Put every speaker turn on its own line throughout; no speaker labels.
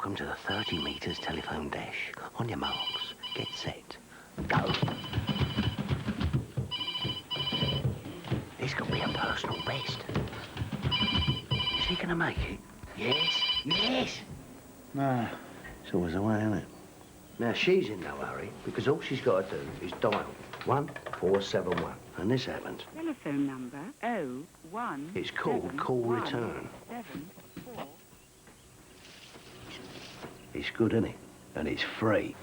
Welcome to the 30 metres telephone dash. On your marks, get set, go. This could be a personal best. Is he going to make it? Yes, yes.
No.
It's always the way, isn't it? Now, she's in no hurry, because all she's got to do is dial 1471. And this happens.
Telephone number 01.
It's called call return.
74.
It's good, isn't it? And it's free.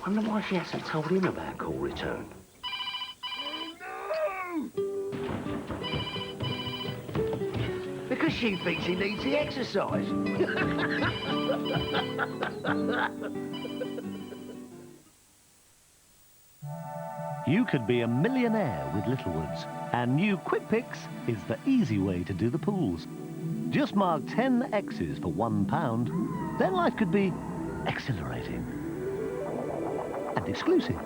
I wonder why she hasn't told him about call return.
Oh, no!
Because she thinks he needs the exercise.
You could be a millionaire with Littlewoods, and new Quick Picks is the easy way to do the pools. Just mark 10 X's for £1, then life could be exhilarating and exclusive.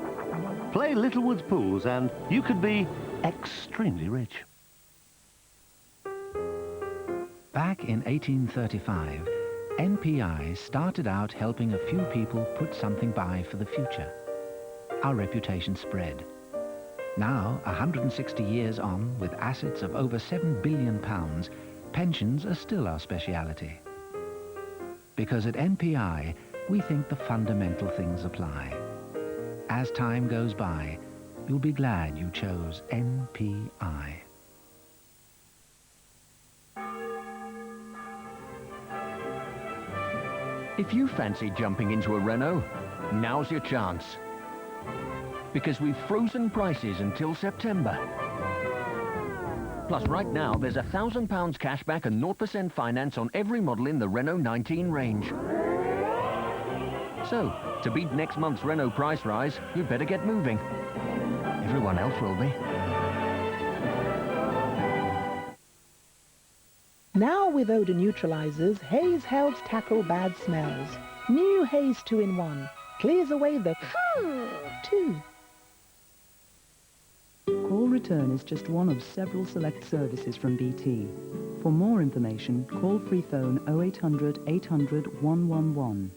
Play Littlewoods pools and you could be extremely rich.
Back in 1835, NPI started out helping a few people put something by for the future. Our reputation spread. Now, 160 years on, with assets of over £7 billion, pensions are still our speciality. Because at NPI, we think the fundamental things apply. As time goes by, you'll be glad you chose NPI.
If you fancy jumping into a Renault, now's your chance. Because we've frozen prices until September. Plus, right now, there's £1,000 cashback and 0% finance on every model in the Renault 19 range. So, to beat next month's Renault price rise, you'd better get moving. Everyone else will be.
Now with odor neutralizers, Haze helps tackle bad smells. New Haze 2-in-1 clears away the too.
Call return is just one of several select services from BT. For more information, call free phone 0800 800 111.